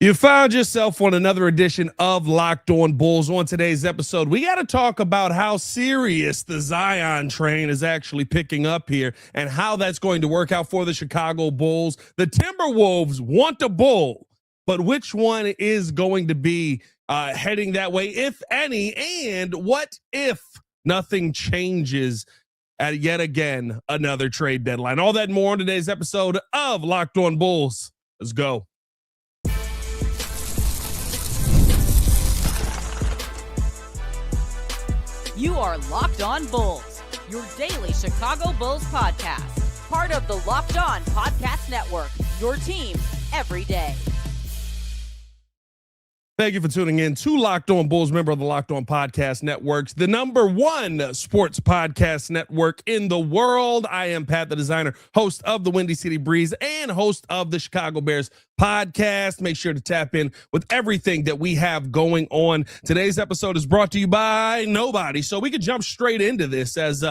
You found yourself on another edition of Locked On Bulls. On today's episode, we got to talk about how serious the Zion train is actually picking up here and how that's going to work out for the Chicago Bulls. The Timberwolves want a Bull, but which one is going to be heading that way, if any? And what if nothing changes at yet again another trade deadline? All that and more on today's episode of Locked On Bulls. Let's go. You are Locked On Bulls, your daily Chicago Bulls podcast. Part of the Locked On Podcast Network, your team every day. Thank you for tuning in to Locked On Bulls, member of the Locked On Podcast Networks, the #1 sports podcast network in the world. I am Pat, the designer, host of the Windy City Breeze and host of the Chicago Bears podcast. Make sure to tap in with everything that we have going on. Today's episode is brought to you by nobody, so we can jump straight into this as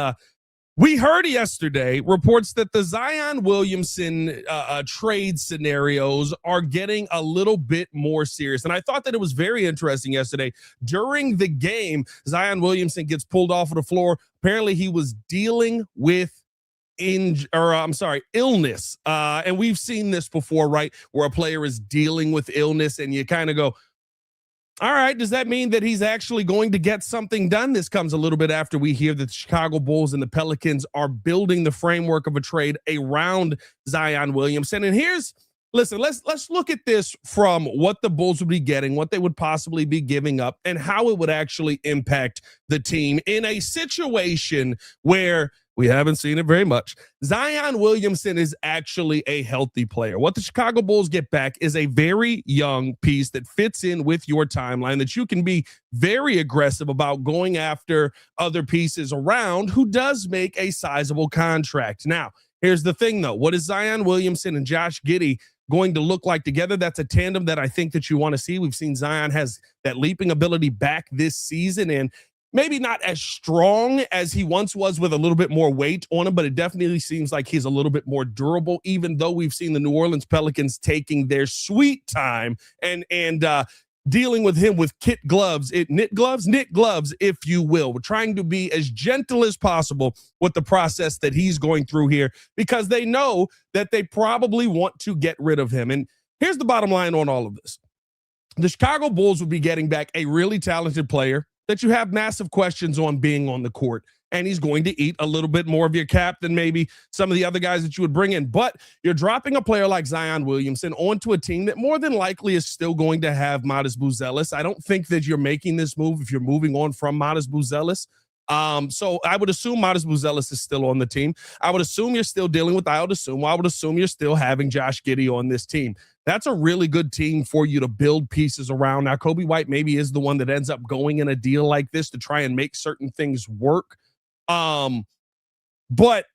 we heard yesterday reports that the Zion Williamson trade scenarios are getting a little bit more serious. And I thought that it was very interesting yesterday. During the game, Zion Williamson gets pulled off of the floor. Apparently, he was dealing with illness. And we've seen this before, right? Where a player is dealing with illness and you kind of go, all right, does that mean that he's actually going to get something done? This comes a little bit after we hear that the Chicago Bulls and the Pelicans are building the framework of a trade around Zion Williamson. And let's look at this from what the Bulls would be getting, what they would possibly be giving up, and how it would actually impact the team in a situation where we haven't seen it very much. Zion Williamson is actually a healthy player. What the Chicago Bulls get back is a very young piece that fits in with your timeline, that you can be very aggressive about going after other pieces around, who does make a sizable contract. Now, here's the thing, though. What is Zion Williamson and Josh Giddey going to look like together? That's a tandem that I think that you want to see. We've seen Zion has that leaping ability back this season, and maybe not as strong as he once was with a little bit more weight on him, but it definitely seems like he's a little bit more durable, even though we've seen the New Orleans Pelicans taking their sweet time and dealing with him with knit gloves, if you will. We're trying to be as gentle as possible with the process that he's going through here, because they know that they probably want to get rid of him. And here's the bottom line on all of this. The Chicago Bulls would be getting back a really talented player that you have massive questions on being on the court, and he's going to eat a little bit more of your cap than maybe some of the other guys that you would bring in. But you're dropping a player like Zion Williamson onto a team that more than likely is still going to have Modest Buzelis. I don't think that you're making this move if you're moving on from Modest Buzelis. So I would assume Modest Buzelis is still on the team. I would assume you're still dealing with I would assume you're still having Josh Giddey on this team. That's a really good team for you to build pieces around. Now, Kobe White maybe is the one that ends up going in a deal like this to try and make certain things work. But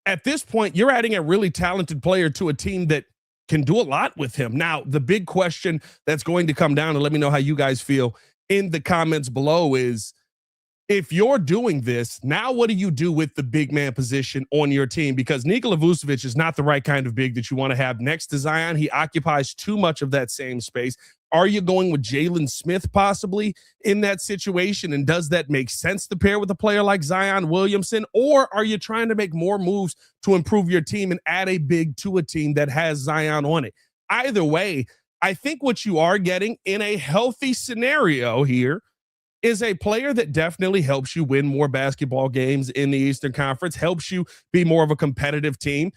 at this point, you're adding a really talented player to a team that can do a lot with him. Now, the big question that's going to come down, and let me know how you guys feel in the comments below, is if you're doing this, now what do you do with the big man position on your team? Because Nikola Vucevic is not the right kind of big that you want to have next to Zion. He occupies too much of that same space. Are you going with Jalen Smith possibly in that situation? And does that make sense to pair with a player like Zion Williamson? Or are you trying to make more moves to improve your team and add a big to a team that has Zion on it? Either way, I think what you are getting in a healthy scenario here is a player that definitely helps you win more basketball games in the Eastern Conference, helps you be more of a competitive team.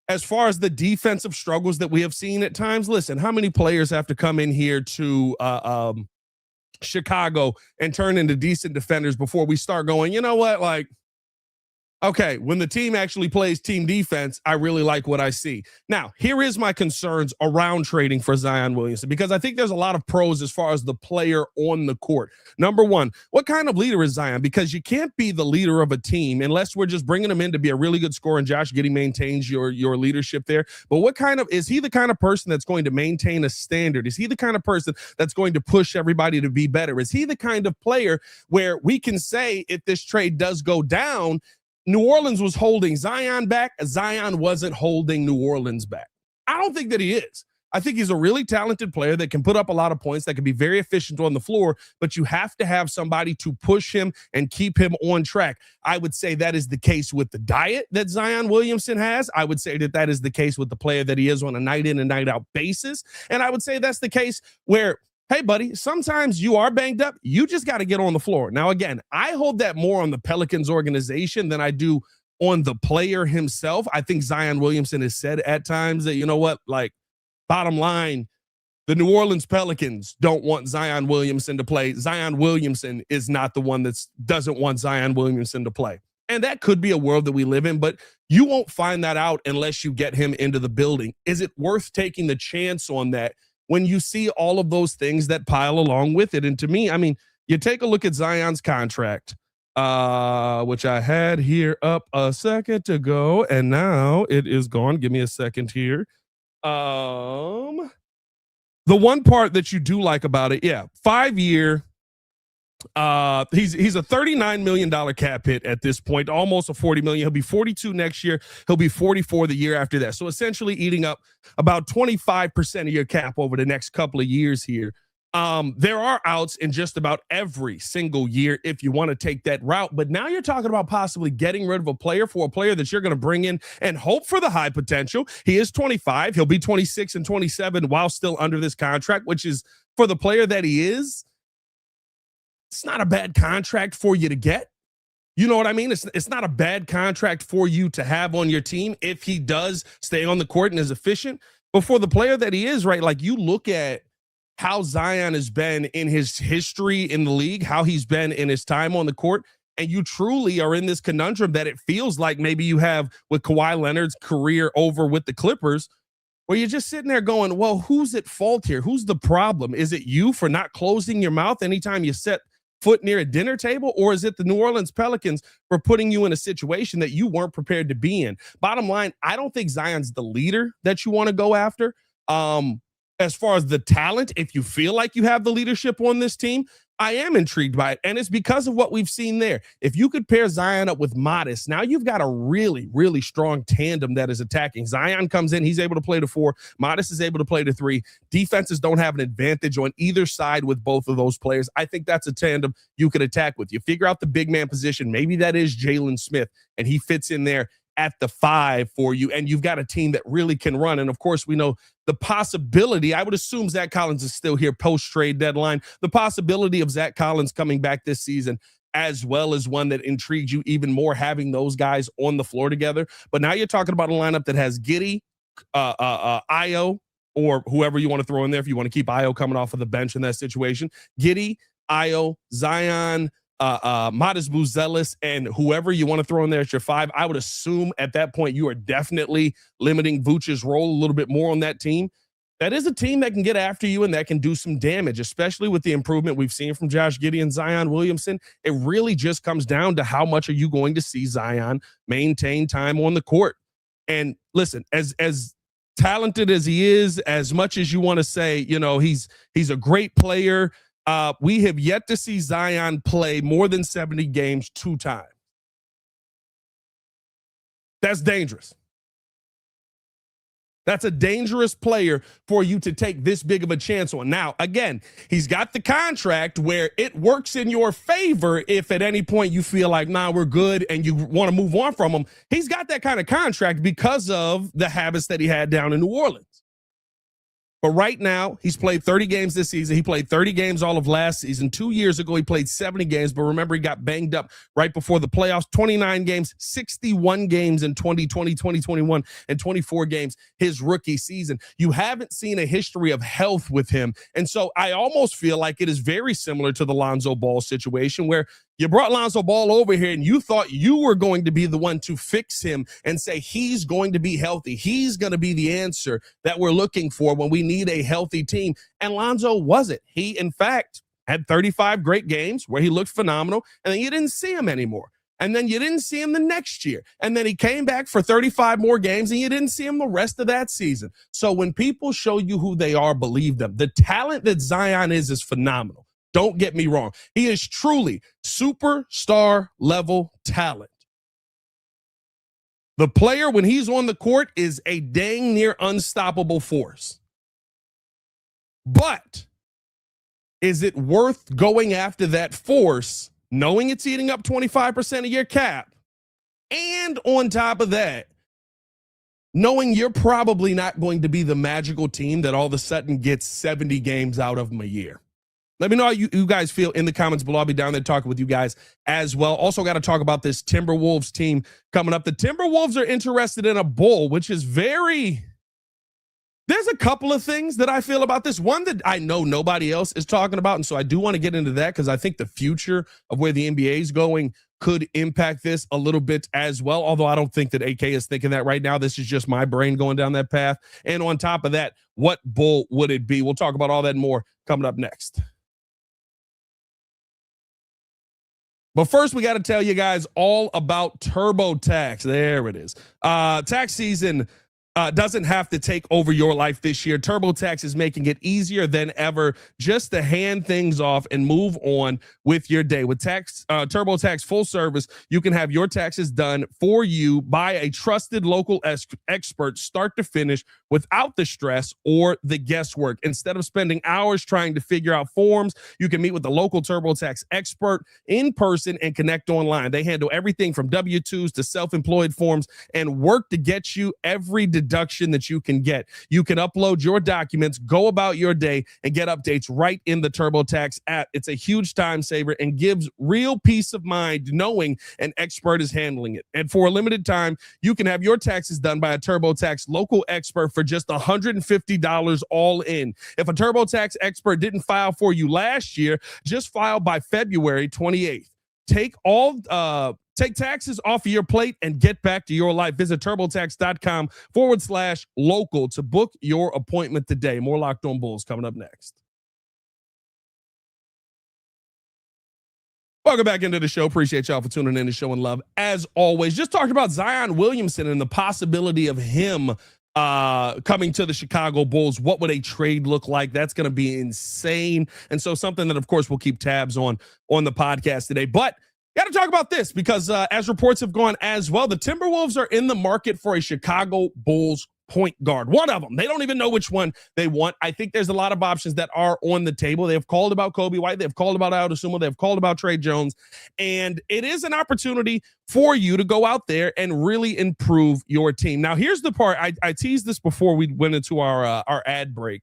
As far as the defensive struggles that we have seen at times, listen, how many players have to come in here to Chicago and turn into decent defenders before we start going, you know what, like, okay, when the team actually plays team defense, I really like what I see. Now, here is my concerns around trading for Zion Williamson, because I think there's a lot of pros as far as the player on the court. Number one, what kind of leader is Zion? Because you can't be the leader of a team unless we're just bringing him in to be a really good scorer, and Josh Giddey maintains your leadership there. But is he the kind of person that's going to maintain a standard? Is he the kind of person that's going to push everybody to be better? Is he the kind of player where we can say, if this trade does go down, New Orleans was holding Zion back, Zion wasn't holding New Orleans back? I don't think that he is. I think he's a really talented player that can put up a lot of points, that can be very efficient on the floor, but you have to have somebody to push him and keep him on track. I would say that is the case with the diet that Zion Williamson has. I would say that that is the case with the player that he is on a night in and night out basis. And I would say that's the case where, hey, buddy, sometimes you are banged up. You just got to get on the floor. Now, again, I hold that more on the Pelicans organization than I do on the player himself. I think Zion Williamson has said at times that, you know what, like, bottom line, the New Orleans Pelicans don't want Zion Williamson to play. Zion Williamson is not the one that doesn't want Zion Williamson to play. And that could be a world that we live in, but you won't find that out unless you get him into the building. Is it worth taking the chance on that when you see all of those things that pile along with it? And to me, I mean, you take a look at Zion's contract, which I had here up a second ago, and now it is gone. Give me a second here. The one part that you do like about it, 5-year, he's a $39 million cap hit at this point, almost a $40 million. He'll be 42 next year. He'll be 44 the year after that. So essentially eating up about 25% of your cap over the next couple of years here. There are outs in just about every single year if you want to take that route. But now you're talking about possibly getting rid of a player for a player that you're going to bring in and hope for the high potential. He is 25. He'll be 26 and 27 while still under this contract, which is, for the player that he is, it's not a bad contract for you to get. You know what I mean? It's not a bad contract for you to have on your team if he does stay on the court and is efficient. But for the player that he is, right, like, you look at how Zion has been in his history in the league, how he's been in his time on the court, and you truly are in this conundrum that it feels like maybe you have with Kawhi Leonard's career over with the Clippers, where you're just sitting there going, well, who's at fault here? Who's the problem? Is it you for not closing your mouth anytime you set foot near a dinner table, or is it the New Orleans Pelicans for putting you in a situation that you weren't prepared to be in? Bottom line, I don't think Zion's the leader that you want to go after. As far as the talent, if you feel like you have the leadership on this team, I am intrigued by it. And it's because of what we've seen there. If you could pair Zion up with Modest, now you've got a really, really strong tandem that is attacking. Zion comes in, he's able to play the 4. Modest is able to play the 3. Defenses don't have an advantage on either side with both of those players. I think that's a tandem you could attack with. You figure out the big man position. Maybe that is Jalen Smith, and he fits in there at the 5 for you, and you've got a team that really can run. And of course, we know the possibility, I would assume Zach Collins is still here post-trade deadline, the possibility of Zach Collins coming back this season as well as one that intrigues you even more, having those guys on the floor together. But now you're talking about a lineup that has Giddey, Io, or whoever you want to throw in there if you want to keep Io coming off of the bench in that situation. Giddey, Io, Zion, Modest Buzelis, and whoever you want to throw in there at your 5. I would assume at that point you are definitely limiting Vooch's role a little bit more on that team. That is a team that can get after you and that can do some damage, especially with the improvement we've seen from Josh Giddey and Zion Williamson. It really just comes down to how much are you going to see Zion maintain time on the court. And listen, as talented as he is, as much as you want to say, you know, he's a great player, we have yet to see Zion play more than 70 games 2 times. That's dangerous. That's a dangerous player for you to take this big of a chance on. Now, again, he's got the contract where it works in your favor if at any point you feel like, nah, we're good and you want to move on from him. He's got that kind of contract because of the habits that he had down in New Orleans. But right now, he's played 30 games this season. He played 30 games all of last season. 2 years ago, he played 70 games. But remember, he got banged up right before the playoffs. 29 games, 61 games in 2020, 2021, and 24 games his rookie season. You haven't seen a history of health with him. And so I almost feel like it is very similar to the Lonzo Ball situation where you brought Lonzo Ball over here and you thought you were going to be the one to fix him and say he's going to be healthy. He's going to be the answer that we're looking for when we need a healthy team. And Lonzo wasn't. He, in fact, had 35 great games where he looked phenomenal, and then you didn't see him anymore. And then you didn't see him the next year. And then he came back for 35 more games, and you didn't see him the rest of that season. So when people show you who they are, believe them. The talent that Zion is phenomenal. Don't get me wrong. He is truly superstar level talent. The player, when he's on the court, is a dang near unstoppable force. But is it worth going after that force, knowing it's eating up 25% of your cap? And on top of that, knowing you're probably not going to be the magical team that all of a sudden gets 70 games out of them a year. Let me know how you guys feel in the comments below. I'll be down there talking with you guys as well. Also got to talk about this Timberwolves team coming up. The Timberwolves are interested in a bull, which is very... There's a couple of things that I feel about this. One that I know nobody else is talking about, and so I do want to get into that because I think the future of where the NBA is going could impact this a little bit as well, although I don't think that AK is thinking that right now. This is just my brain going down that path. And on top of that, what bull would it be? We'll talk about all that and more coming up next. But first, we got to tell you guys all about TurboTax. There it is. Tax season doesn't have to take over your life this year. TurboTax is making it easier than ever just to hand things off and move on with your day. With TurboTax full service, you can have your taxes done for you by a trusted local expert start to finish without the stress or the guesswork. Instead of spending hours trying to figure out forms, you can meet with the local TurboTax expert in person and connect online. They handle everything from W-2s to self-employed forms and work to get you every deduction that you can get. You can upload your documents, go about your day, and get updates right in the TurboTax app. It's a huge time saver and gives real peace of mind knowing an expert is handling it. And for a limited time, you can have your taxes done by a TurboTax local expert for just $150 all in. If a TurboTax expert didn't file for you last year, just file by February 28th. Take taxes off of your plate and get back to your life. Visit TurboTax.com/local to book your appointment today. More Locked On Bulls coming up next. Welcome back into the show. Appreciate y'all for tuning in and showing love. As always, just talked about Zion Williamson and the possibility of him coming to the Chicago Bulls. What would a trade look like? That's going to be insane. And so something that, of course, we'll keep tabs on the podcast today. But got to talk about this because as reports have gone as well, the Timberwolves are in the market for a Chicago Bulls point guard. One of them. They don't even know which one they want. I think there's a lot of options that are on the table. They've called about Kobe White. They've called about Aldasumo. They've called about Trey Jones. And it is an opportunity for you to go out there and really improve your team. Now, here's the part. I teased this before we went into our ad break.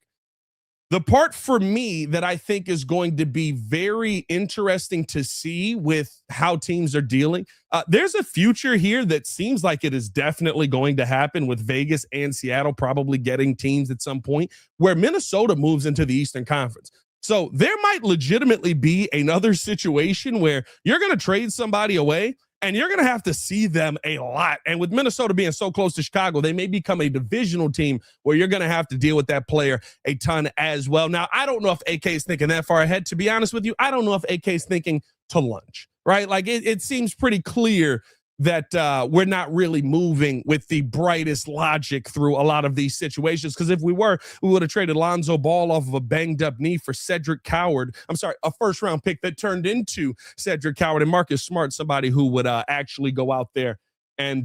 The part for me that I think is going to be very interesting to see with how teams are dealing, there's a future here that seems like it is definitely going to happen with Vegas and Seattle probably getting teams at some point where Minnesota moves into the Eastern Conference. So there might legitimately be another situation where you're going to trade somebody away and you're going to have to see them a lot. And with Minnesota being so close to Chicago, they may become a divisional team where you're going to have to deal with that player a ton as well. Now, I don't know if AK is thinking that far ahead. To be honest with you, I don't know if AK is thinking to lunch, right? Like it seems pretty clear that we're not really moving with the brightest logic through a lot of these situations. Because if we were, we would have traded Lonzo Ball off of a banged up knee for Cedric Coward. I'm sorry, a first round pick that turned into Cedric Coward and Marcus Smart, somebody who would actually go out there and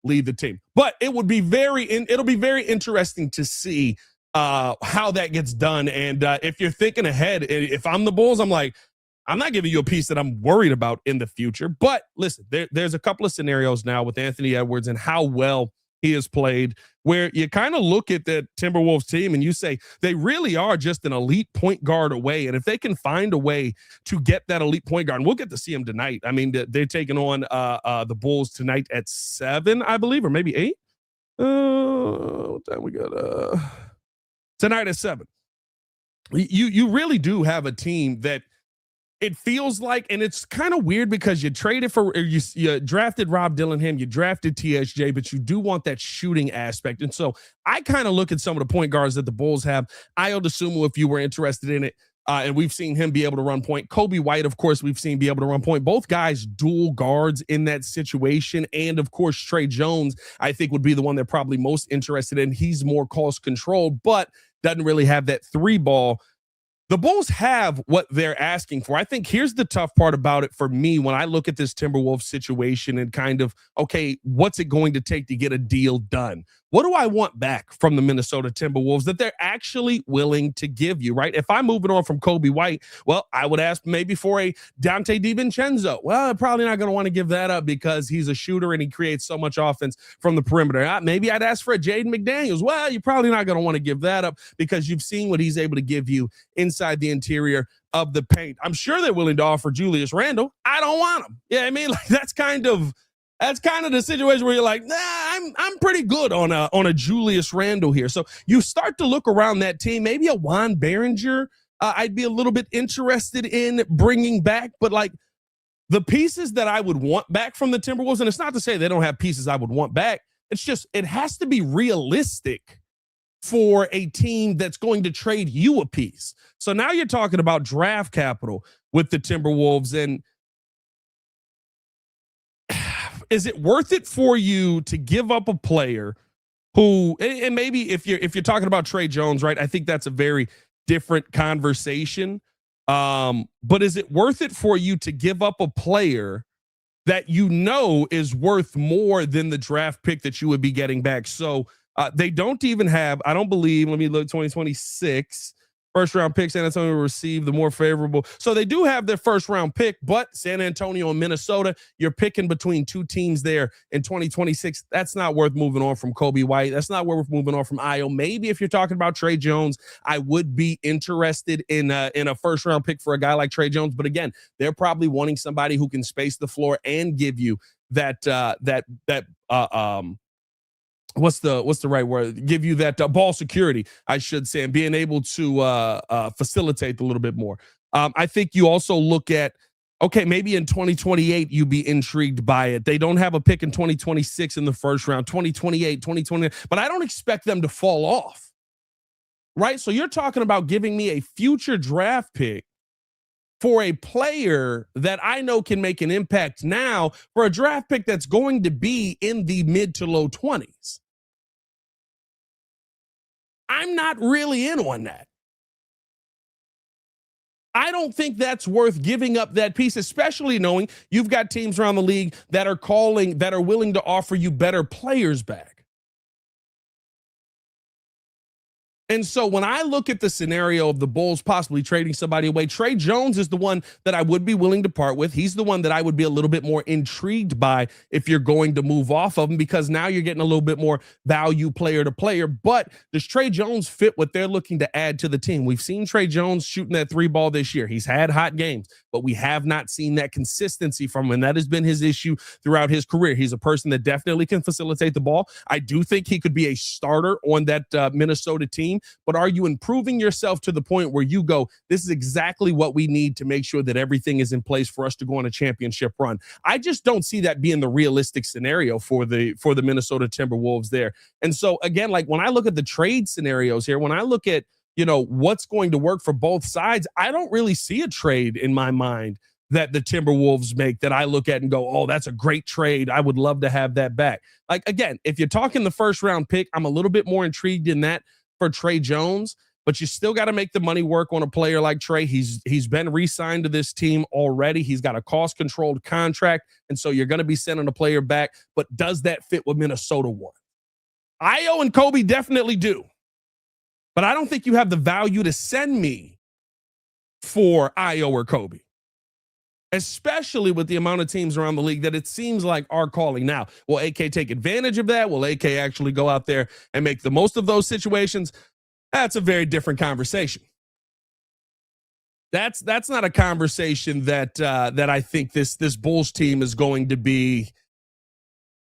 lead the team. But it'll be very interesting to see how that gets done. And if you're thinking ahead, if I'm the Bulls, I'm like, I'm not giving you a piece that I'm worried about in the future. But listen, there's a couple of scenarios now with Anthony Edwards and how well he has played where you kind of look at the Timberwolves team and you say they really are just an elite point guard away. And if they can find a way to get that elite point guard, and we'll get to see him tonight. I mean, they're taking on the Bulls tonight at 7, I believe, or maybe 8. What time we got? Tonight at 7. You really do have a team that it feels like, and it's kind of weird because you traded for, you drafted Rob Dillingham, you drafted TSJ, but you do want that shooting aspect. And so I kind of look at some of the point guards that the Bulls have. Ayo Dosunmu, if you were interested in it, and we've seen him be able to run point. Kobe White, of course, we've seen be able to run point. Both guys dual guards in that situation. And of course, Trey Jones, I think would be the one they're probably most interested in. He's more cost controlled, but doesn't really have that 3 ball. The Bulls have what they're asking for. I think here's the tough part about it for me when I look at this Timberwolves situation and kind of, okay, what's it going to take to get a deal done? What do I want back from the Minnesota Timberwolves that they're actually willing to give you, right? If I'm moving on from Kobe White, well, I would ask maybe for a Dante DiVincenzo. Well, I'm probably not going to want to give that up because he's a shooter and he creates so much offense from the perimeter. Maybe I'd ask for a Jaden McDaniels. Well, you're probably not going to want to give that up because you've seen what he's able to give you inside the interior of the paint. I'm sure they're willing to offer Julius Randle. I don't want him. Yeah, I mean, like that's kind of the situation where you're like, nah, I'm pretty good on a Julius Randle here. So you start to look around that team. Maybe a Juan Behringer, I'd be a little bit interested in bringing back. But like the pieces that I would want back from the Timberwolves, and it's not to say they don't have pieces I would want back. It's just it has to be realistic for a team that's going to trade you a piece. So now you're talking about draft capital with the Timberwolves, and is it worth it for you to give up a player who, and maybe if you're talking about Trey Jones, right? I think that's a very different conversation. But is it worth it for you to give up a player that you know is worth more than the draft pick that you would be getting back? So they don't even have, I don't believe, let me look, 2026 first round pick. San Antonio will receive the more favorable. So they do have their first round pick, but San Antonio and Minnesota, you're picking between two teams there in 2026. That's not worth moving on from Kobe White. That's not worth moving on from Io. Maybe if you're talking about Trey Jones, I would be interested in a first round pick for a guy like Trey Jones. But again, they're probably wanting somebody who can space the floor and give you that what's the right word? Give you that ball security, I should say, and being able to facilitate a little bit more. I think you also look at, okay, maybe in 2028, you'd be intrigued by it. They don't have a pick in 2026 in the first round, 2028, 2020, but I don't expect them to fall off, right? So you're talking about giving me a future draft pick for a player that I know can make an impact now for a draft pick that's going to be in the mid to low 20s. I'm not really in on that. I don't think that's worth giving up that piece, especially knowing you've got teams around the league that are willing to offer you better players back. And so when I look at the scenario of the Bulls possibly trading somebody away, Trey Jones is the one that I would be willing to part with. He's the one that I would be a little bit more intrigued by if you're going to move off of him, because now you're getting a little bit more value player to player. But does Trey Jones fit what they're looking to add to the team? We've seen Trey Jones shooting that three ball this year. He's had hot games, but we have not seen that consistency from him. And that has been his issue throughout his career. He's a person that definitely can facilitate the ball. I do think he could be a starter on that Minnesota team. But are you improving yourself to the point where you go, this is exactly what we need to make sure that everything is in place for us to go on a championship run? I just don't see that being the realistic scenario for the Minnesota Timberwolves there. And so again, like when I look at the trade scenarios here, when I look at, what's going to work for both sides, I don't really see a trade in my mind that the Timberwolves make that I look at and go, oh, that's a great trade. I would love to have that back. Like, again, if you're talking the first round pick, I'm a little bit more intrigued in that for Trey Jones, but you still got to make the money work on a player like Trey. He's been re-signed to this team already. He's got a cost-controlled contract, and so you're going to be sending a player back, but does that fit what Minnesota wants? Io and Kobe definitely do, but I don't think you have the value to send me for Io or Kobe, especially with the amount of teams around the league that it seems like are calling now. Will AK take advantage of that? Will AK actually go out there and make the most of those situations? That's a very different conversation. That's not a conversation that I think this Bulls team is going to be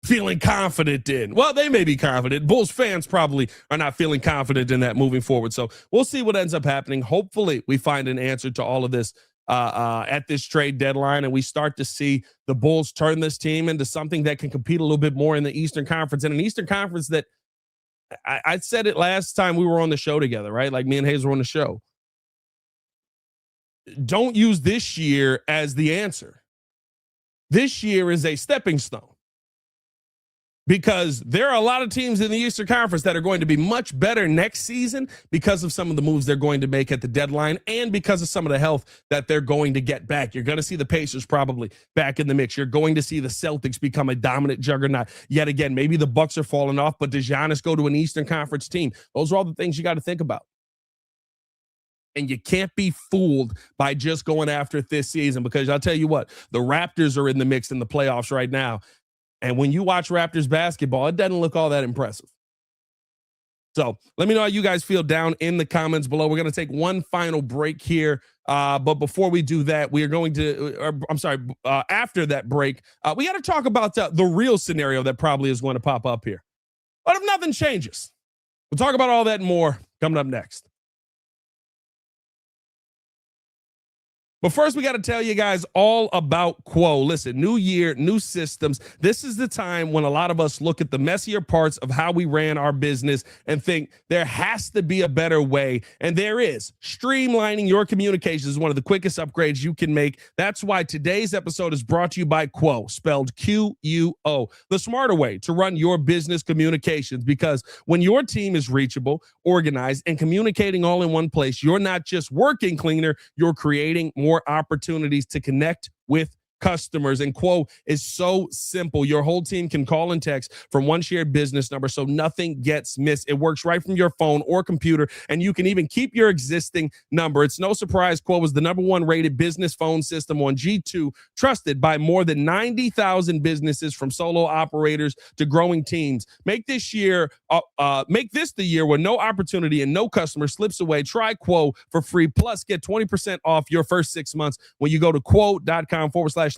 feeling confident in. Well, they may be confident. Bulls fans probably are not feeling confident in that moving forward. So we'll see what ends up happening. Hopefully we find an answer to all of this at this trade deadline, and we start to see the Bulls turn this team into something that can compete a little bit more in the Eastern Conference, and an Eastern Conference that I said it last time we were on the show together, right? Like me and Hayes were on the show. Don't use this year as the answer. This year is a stepping stone. because there are a lot of teams in the Eastern Conference that are going to be much better next season because of some of the moves they're going to make at the deadline and because of some of the health that they're going to get back. You're going to see the Pacers probably back in the mix. You're going to see the Celtics become a dominant juggernaut yet again. Maybe the Bucks are falling off, but does Giannis go to an Eastern Conference team? Those are all the things you got to think about. And you can't be fooled by just going after it this season, because I'll tell you what, the Raptors are in the mix in the playoffs right now. And when you watch Raptors basketball, it doesn't look all that impressive. So let me know how you guys feel down in the comments below. We're going to take one final break here. But before we do that, we are going to, after that break, we got to talk about the real scenario that probably is going to pop up here. What if nothing changes? We'll talk about all that and more coming up next. But first, we got to tell you guys all about Quo. Listen, new year, new systems. This is the time when a lot of us look at the messier parts of how we ran our business and think there has to be a better way. And there is. Streamlining your communications is one of the quickest upgrades you can make. That's why today's episode is brought to you by Quo, spelled Q-U-O, the smarter way to run your business communications. Because when your team is reachable, organized, and communicating all in one place, you're not just working cleaner, you're creating more opportunities to connect with customers. And Quo is so simple. Your whole team can call and text from one shared business number, so nothing gets missed. It works right from your phone or computer, and you can even keep your existing number. It's no surprise Quo is the #1 rated business phone system on G2, trusted by more than 90,000 businesses, from solo operators to growing teams. Make this the year where no opportunity and no customer slips away. Try Quo for free. Plus, get 20% off your first 6 months when you go to quo.com/LockedOnNBA.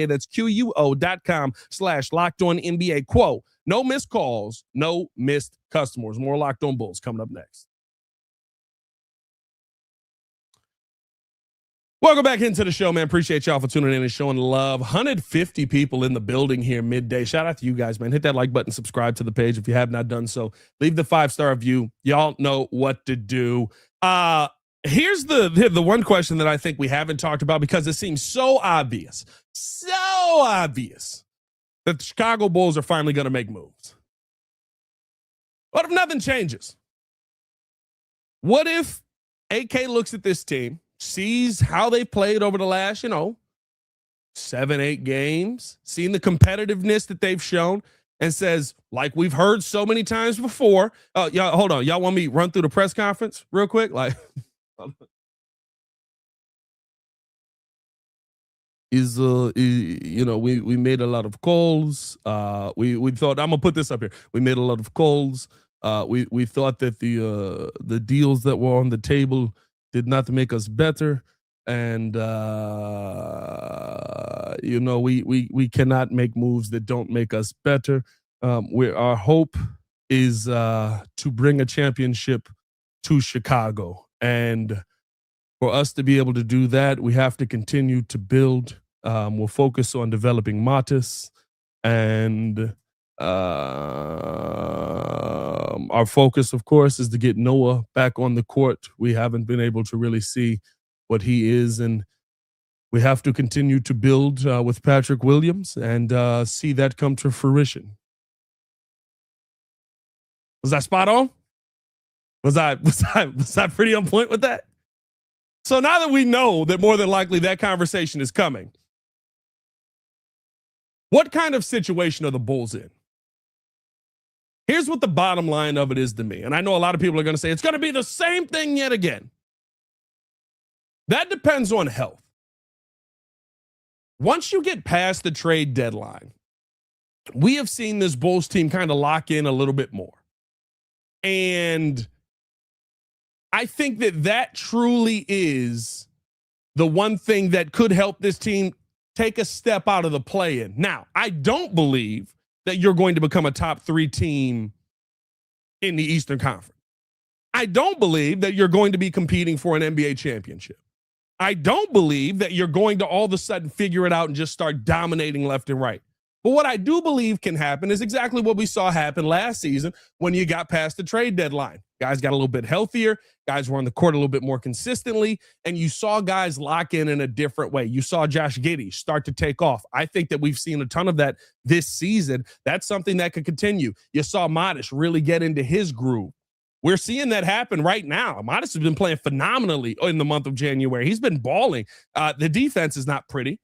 That's QUO.com/LockedOnNBA. Quo. No missed calls, no missed customers. More Locked On Bulls coming up next. Welcome back into the show, man. Appreciate y'all for tuning in and showing love. 150 people in the building here midday. Shout out to you guys, man. Hit that like button, subscribe to the page if you have not done so. Leave the 5-star review. Y'all know what to do. Here's the one question that I think we haven't talked about, because it seems so obvious that the Chicago Bulls are finally going to make moves. What if nothing changes? What if AK looks at this team, sees how they've played over the last, 7-8 games, seen the competitiveness that they've shown, and says, like we've heard so many times before, y'all, hold on, y'all want me to run through the press conference real quick? We made a lot of calls. We thought, I'm gonna put this up here. We made a lot of calls. We thought that the deals that were on the table did not make us better, and we cannot make moves that don't make us better. Our hope is to bring a championship to Chicago, and for us to be able to do that, we have to continue to build. We'll focus on developing Matis, and our focus, of course, is to get Noah back on the court. We haven't been able to really see what he is, and we have to continue to build with Patrick Williams and see that come to fruition. Was that spot on? Was I pretty on point with that? So now that we know that more than likely that conversation is coming, what kind of situation are the Bulls in? Here's what the bottom line of it is to me. And I know a lot of people are going to say, it's going to be the same thing yet again. That depends on health. Once you get past the trade deadline, we have seen this Bulls team kind of lock in a little bit more. And I think that truly is the one thing that could help this team take a step out of the play-in. Now, I don't believe that you're going to become a top 3 team in the Eastern Conference. I don't believe that you're going to be competing for an NBA championship. I don't believe that you're going to all of a sudden figure it out and just start dominating left and right. But what I do believe can happen is exactly what we saw happen last season when you got past the trade deadline. Guys got a little bit healthier. Guys were on the court a little bit more consistently. And you saw guys lock in a different way. You saw Josh Giddey start to take off. I think that we've seen a ton of that this season. That's something that could continue. You saw Modest really get into his groove. We're seeing that happen right now. Modest has been playing phenomenally in the month of January. He's been balling. The defense is not pretty,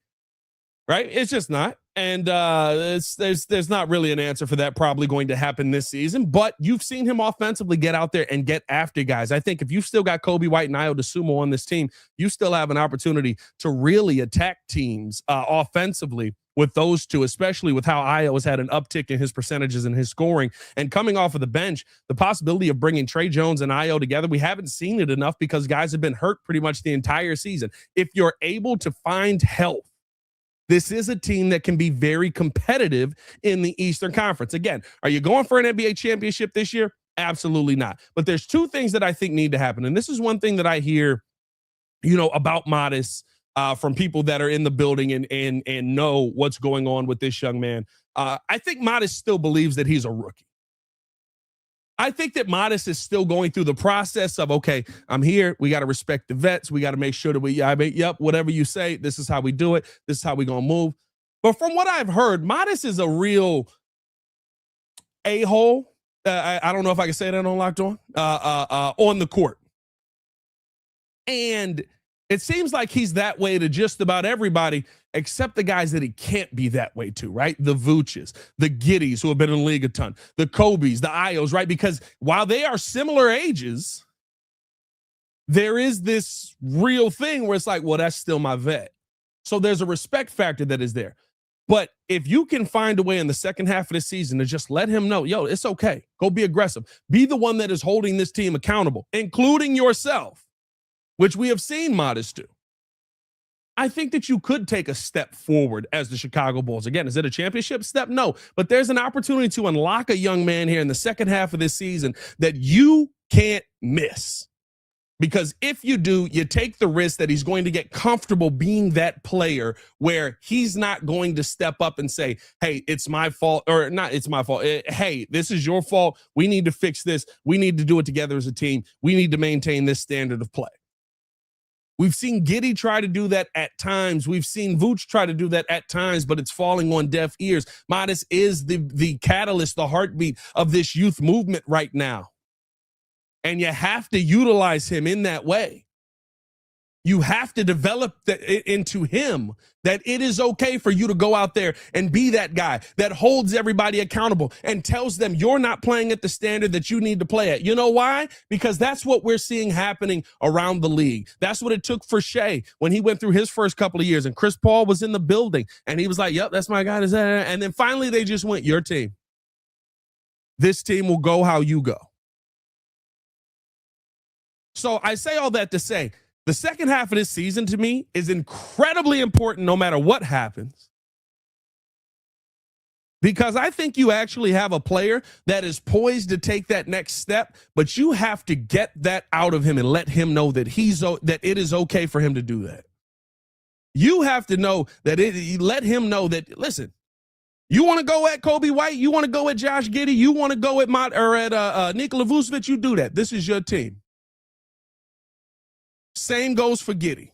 right? It's just not. And there's not really an answer for that probably going to happen this season, but you've seen him offensively get out there and get after guys. I think if you've still got Kobe White and Ayo Dosunmu on this team, you still have an opportunity to really attack teams offensively with those two, especially with how Ayo has had an uptick in his percentages and his scoring. And coming off of the bench, the possibility of bringing Trey Jones and Ayo together, we haven't seen it enough because guys have been hurt pretty much the entire season. If you're able to find health, this is a team that can be very competitive in the Eastern Conference. Again, are you going for an NBA championship this year? Absolutely not. But there's two things that I think need to happen. And this is one thing that I hear, about Modest from people that are in the building and know what's going on with this young man. I think Modest still believes that he's a rookie. I think that Modest is still going through the process of, okay, I'm here. We got to respect the vets. We got to make sure that whatever you say, this is how we do it. This is how we're going to move. But from what I've heard, Modest is a real a-hole. I don't know if I can say that on Locked on the court. And it seems like he's that way to just about everybody, except the guys that he can't be that way to, right? The Vooches, the Giddies, who have been in the league a ton, the Kobes, the Ayos, right? Because while they are similar ages, there is this real thing where it's like, well, that's still my vet. So there's a respect factor that is there. But if you can find a way in the second half of the season to just let him know, yo, it's okay. Go be aggressive. Be the one that is holding this team accountable, including yourself, which we have seen Modest do. I think that you could take a step forward as the Chicago Bulls. Again, is it a championship step? No, but there's an opportunity to unlock a young man here in the second half of this season that you can't miss. Because if you do, you take the risk that he's going to get comfortable being that player where he's not going to step up and say, hey, it's my fault, or not, it's my fault. Hey, this is your fault. We need to fix this. We need to do it together as a team. We need to maintain this standard of play. We've seen Giddey try to do that at times. We've seen Vooch try to do that at times, but it's falling on deaf ears. Modest is the catalyst, the heartbeat of this youth movement right now. And you have to utilize him in that way. You have to develop into him that it is okay for you to go out there and be that guy that holds everybody accountable and tells them you're not playing at the standard that you need to play at. You know why? Because that's what we're seeing happening around the league. That's what it took for Shea when he went through his first couple of years and Chris Paul was in the building and he was like, yep, that's my guy. And then finally they just went, your team. This team will go how you go. So I say all that to say, the second half of this season to me is incredibly important no matter what happens. Because I think you actually have a player that is poised to take that next step, but you have to get that out of him and let him know that that it is okay for him to do that. You have to know that let him know that, listen, you want to go at Kobe White, you want to go at Josh Giddey, you want to go at Nikola Vucevic, you do that. This is your team. Same goes for Giddey.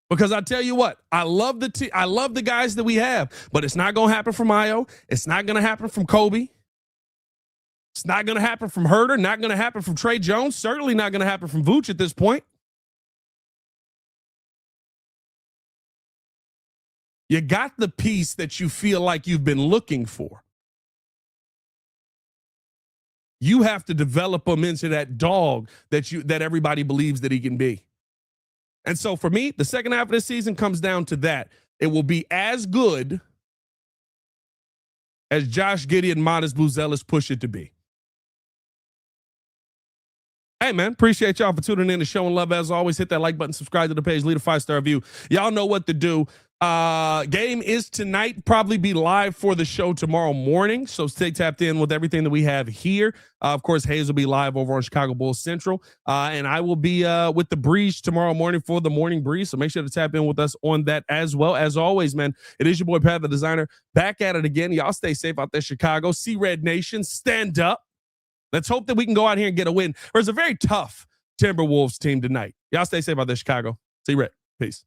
Because I tell you what, I love the guys that we have, but it's not going to happen from Ayo. It's not going to happen from Kobe. It's not going to happen from Herter. Not going to happen from Trey Jones. Certainly not going to happen from Vooch at this point. You got the piece that you feel like you've been looking for. You have to develop him into that dog that everybody believes that he can be. And so for me, the second half of the season comes down to that. It will be as good as Josh Giddey and Modest Buzelis push it to be. Hey, man, appreciate y'all for tuning in and showing love as always. Hit that like button, subscribe to the page, leave a 5-star review. Y'all know what to do. Game is tonight, probably be live for the show tomorrow morning. So stay tapped in with everything that we have here. Of course, Hayes will be live over on Chicago Bulls Central. And I will be with the Breeze tomorrow morning for the Morning Breeze. So make sure to tap in with us on that as well. As always, man, it is your boy, Pat the Designer, back at it again. Y'all stay safe out there, Chicago. See Red Nation, stand up. Let's hope that we can go out here and get a win. There's a very tough Timberwolves team tonight. Y'all stay safe out there, Chicago. See Red. Peace.